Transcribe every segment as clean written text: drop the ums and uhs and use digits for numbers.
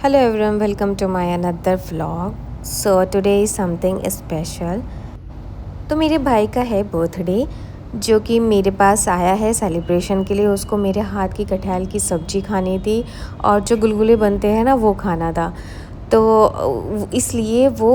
Hello everyone, welcome to my another vlog. So today is something special. तो मेरे भाई का है बर्थडे जो कि मेरे पास आया है सेलिब्रेशन के लिए। उसको मेरे हाथ की कटहल की सब्ज़ी खानी थी और जो गुलगुले बनते हैं ना वो खाना था। तो इसलिए वो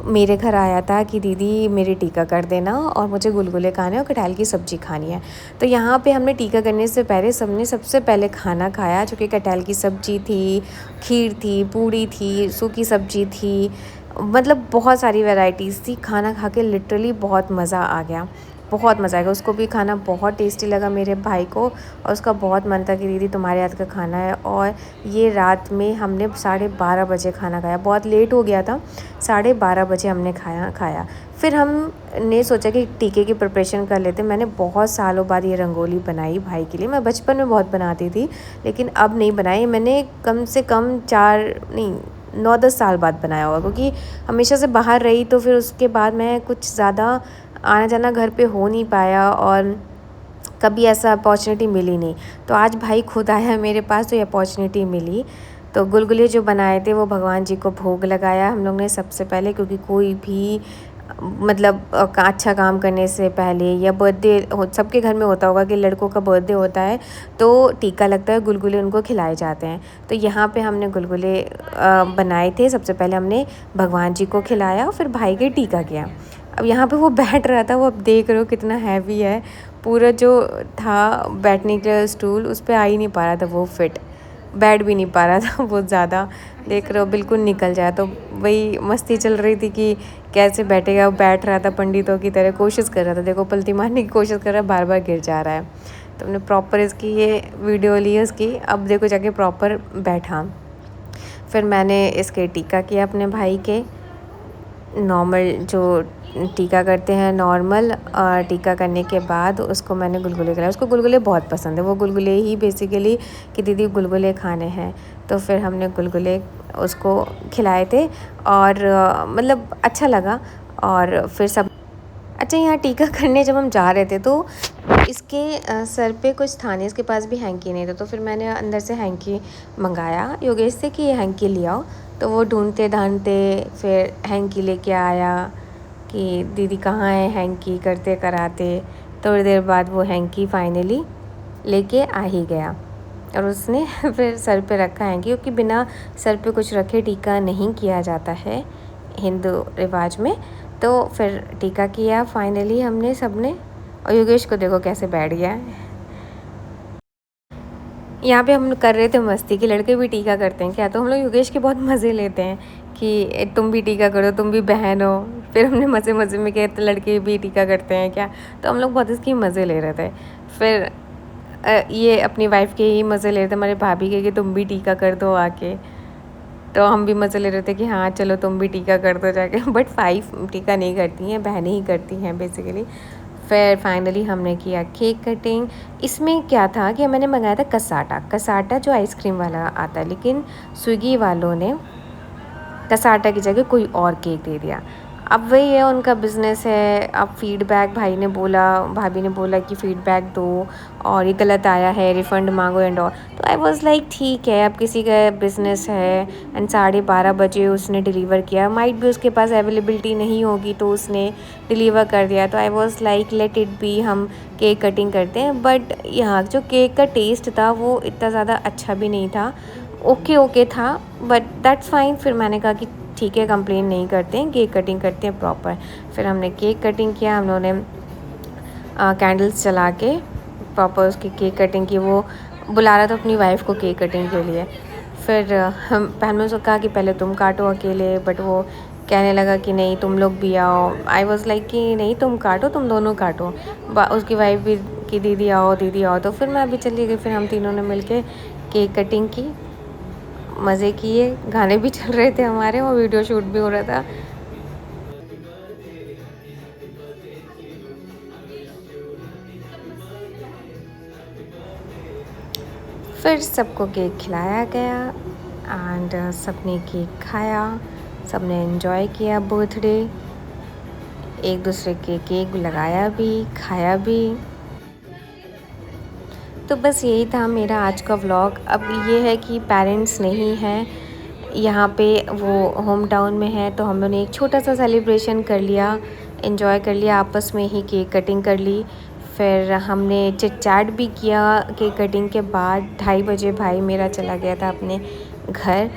मेरे घर आया था कि दीदी मेरी टीका कर देना और मुझे गुलगुले खाने और कटहल की सब्ज़ी खानी है। तो यहाँ पे हमने टीका करने से पहले सबने सबसे पहले खाना खाया जो कि कटहल की सब्ज़ी थी, खीर थी, पूड़ी थी, सूखी सब्ज़ी थी, मतलब बहुत सारी वैराइटीज़ थी। खाना खा के लिटरली बहुत मज़ा आ गया, बहुत मज़ा आ गया। उसको भी खाना बहुत टेस्टी लगा मेरे भाई को और उसका बहुत मन था कि दीदी तुम्हारे हाथ का खाना है। और ये रात में हमने 12:30 बजे खाना खाया, बहुत लेट हो गया था, 12:30 बजे हमने खाया। फिर हमने सोचा कि टीके की प्रिपरेशन कर लेते। मैंने बहुत सालों बाद ये रंगोली बनाई भाई के लिए। मैं बचपन में बहुत बनाती थी लेकिन अब नहीं बनाई। मैंने कम से कम 9-10 साल बाद बनाया होगा क्योंकि हमेशा से बाहर रही, तो फिर उसके बाद मैं कुछ ज़्यादा आना जाना घर पे हो नहीं पाया और कभी ऐसा अपॉर्चुनिटी मिली नहीं। तो आज भाई खुद आया मेरे पास तो ये अपॉर्चुनिटी मिली। तो गुलगुले जो बनाए थे वो भगवान जी को भोग लगाया हम लोग ने सबसे पहले, क्योंकि कोई भी मतलब अच्छा काम करने से पहले या बर्थडे हो, सबके घर में होता होगा कि लड़कों का बर्थडे होता है तो टीका लगता है, गुलगुले उनको खिलाए जाते हैं। तो यहाँ पे हमने गुलगुले बनाए थे। सबसे पहले हमने भगवान जी को खिलाया, फिर भाई के टीका किया। अब यहाँ पे वो बैठ रहा था, वो अब देख रहे हो कितना हैवी है, पूरा जो था बैठने का स्टूल उस पर आ ही नहीं पा रहा था, वो फिट बैठ भी नहीं पा रहा था बहुत ज़्यादा। देख रहे हो बिल्कुल निकल जाए। तो वही मस्ती चल रही थी कि कैसे बैठेगा। वो बैठ रहा था पंडितों की तरह, कोशिश कर रहा था, देखो पलटी मारने की कोशिश कर रहा है, बार बार गिर जा रहा है। तो हमने प्रॉपर इसकी ये वीडियो ली है उसकी। अब देखो जाके प्रॉपर बैठा। फिर मैंने इसके टीका किया अपने भाई के, नॉर्मल जो टीका करते हैं नॉर्मल। टीका करने के बाद उसको मैंने गुलगुले खिलाए। उसको गुलगुले बहुत पसंद है, वो गुलगुले ही बेसिकली कि दीदी गुलगुले खाने हैं। तो फिर हमने गुलगुले उसको खिलाए थे और मतलब अच्छा लगा। और फिर सब अच्छा, यहाँ टीका करने जब हम जा रहे थे तो इसके सर पे कुछ था नहीं, इसके पास भी हैंकी नहीं था। तो फिर मैंने अंदर से हैंकी मंगाया योगेश से कि ये हैंकी ले आओ। तो वो ढूंढते ढांढते फिर हैंकी लेके आया कि दीदी कहाँ है हैंकी करते कराते। थोड़ी देर बाद वो हैंकी फाइनली लेके आ ही गया और उसने फिर सर पे रखा हैंकी, क्योंकि बिना सर पे कुछ रखे टीका नहीं किया जाता है हिंदू रिवाज में। तो फिर टीका किया फाइनली हमने सबने। और योगेश को देखो कैसे बैठ गया है। यहाँ पे हम कर रहे थे मस्ती कि लड़के भी टीका करते हैं क्या, तो हम लोग योगेश के बहुत मज़े लेते हैं कि तुम भी टीका करो, तुम भी बहन हो। फिर हमने मज़े मज़े में किया तो लड़के भी टीका करते हैं क्या, तो हम लोग बहुत इसकी मज़े ले रहे थे। फिर ये अपनी वाइफ के ही मज़े ले रहे थे, हमारे भाभी के कि तुम भी टीका कर दो आके। तो हम भी मज़े ले रहे थे कि हाँ चलो तुम भी टीका कर दो जाके। बट 5 टीका नहीं करती हैं, बहनें ही करती हैं बेसिकली। फिर फाइनली हमने किया केक कटिंग। इसमें क्या था कि मैंने मंगाया था कसाटा जो आइसक्रीम वाला आता है, लेकिन स्विगी वालों ने कसाटा की जगह कोई और केक दे दिया। अब वही है, उनका बिज़नेस है। अब फीडबैक भाभी ने बोला कि फ़ीडबैक दो और ये गलत आया है, रिफ़ंड मांगो एंड ऑल। तो आई वाज़ लाइक ठीक है, अब किसी का बिज़नेस है। एंड 12:30 बजे उसने डिलीवर किया, माइट भी उसके पास अवेलेबिलिटी नहीं होगी तो उसने डिलीवर कर दिया। तो I was like let it be, हम केक कटिंग करते हैं। बट यहाँ जो केक का टेस्ट था वो इतना ज़्यादा अच्छा भी नहीं था, ओके था, बट दैट्स फाइन। फिर मैंने कहा कि ठीक है कंप्लेन नहीं करते हैं, केक कटिंग करते हैं प्रॉपर। फिर हमने केक कटिंग किया, हम लोगों ने कैंडल्स जला के प्रॉपर उसकी केक कटिंग की। वो बुला रहा था अपनी वाइफ को केक कटिंग के लिए। फिर हमने उसको कहा कि पहले तुम काटो अकेले, बट वो कहने लगा कि नहीं तुम लोग भी आओ। आई वॉज़ लाइक कि नहीं तुम काटो, तुम दोनों काटो। उसकी वाइफ भी कि दीदी आओ। तो फिर मैं अभी चली गई। फिर हम तीनों ने मिल के केक कटिंग की, मज़े किए, गाने भी चल रहे थे हमारे और वीडियो शूट भी हो रहा था। फिर सबको केक खिलाया गया एंड सबने केक खाया, सबने एंजॉय किया बर्थडे, एक दूसरे के केक लगाया भी, खाया भी। तो बस यही था मेरा आज का व्लॉग। अब ये है कि पेरेंट्स नहीं हैं यहाँ पे वो होम टाउन में है, तो हम लोगों ने एक छोटा सा सेलिब्रेशन कर लिया, एंजॉय कर लिया, आपस में ही केक कटिंग कर ली। फिर हमने चिट चैट भी किया। केक कटिंग के बाद 2:30 बजे भाई मेरा चला गया था अपने घर।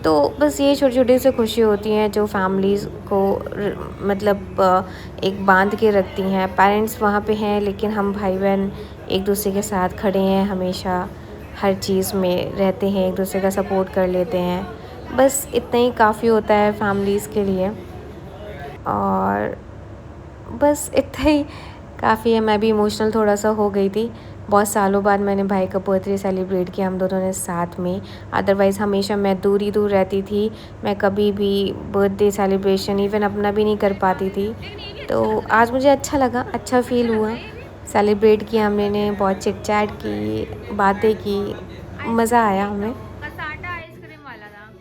तो बस ये छोटी-छोटी सी खुशी होती हैं जो फैमिलीज़ को मतलब एक बांध के रखती हैं। पेरेंट्स वहाँ पे हैं, लेकिन हम भाई-बहन एक दूसरे के साथ खड़े हैं, हमेशा हर चीज़ में रहते हैं, एक दूसरे का सपोर्ट कर लेते हैं। बस इतना ही काफ़ी होता है फैमिलीज़ के लिए, और बस इतना ही काफ़ी है। मैं भी इमोशनल थोड़ा सा हो गई थी। बहुत सालों बाद मैंने भाई का बर्थडे सेलिब्रेट किया हम दोनों ने साथ में। अदरवाइज़ हमेशा मैं दूर ही दूर रहती थी। मैं कभी भी बर्थडे सेलिब्रेशन इवन अपना भी नहीं कर पाती थी। तो आज मुझे अच्छा लगा, अच्छा फ़ील हुआ। सेलिब्रेट किया हमने ने, बहुत चिट चैट की, बातें की, मज़ा आया हमें। कसाटा आइसक्रीम वाला था।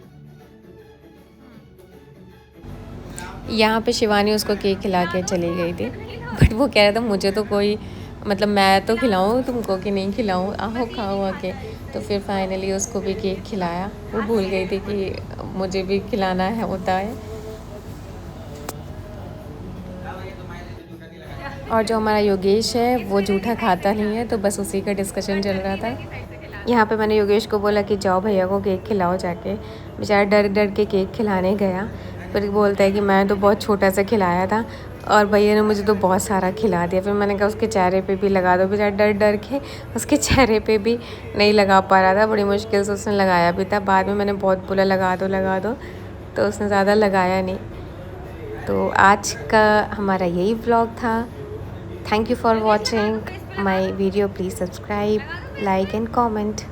यहाँ पे शिवानी उसको केक खिला के चली गई थी, बट वो कह रहा था मुझे तो कोई मतलब मैं तो खिलाऊँ तुमको कि नहीं खिलाऊँ, आओ खाओ आके। तो फिर फाइनली उसको भी केक खिलाया। वो भूल गई थी कि मुझे भी खिलाना है होता है। और जो हमारा योगेश है वो जूठा खाता नहीं है, तो बस उसी का डिस्कशन चल रहा था। यहाँ पे मैंने योगेश को बोला कि जाओ भैया को केक खिलाओ जाके। बेचारा डर डर के केक खिलाने गया, फिर बोलता है कि मैं तो बहुत छोटा सा खिलाया था और भैया ने मुझे तो बहुत सारा खिला दिया। फिर मैंने कहा उसके चेहरे पे भी लगा दो। बेचारा डर डर के उसके चेहरे पे भी नहीं लगा पा रहा था, बड़ी मुश्किल से उसने लगाया भी था। बाद में मैंने बहुत बोला लगा दो, तो उसने ज़्यादा लगाया नहीं। तो आज का हमारा यही व्लॉग था। Thank you for watching my video. Please subscribe, like and comment.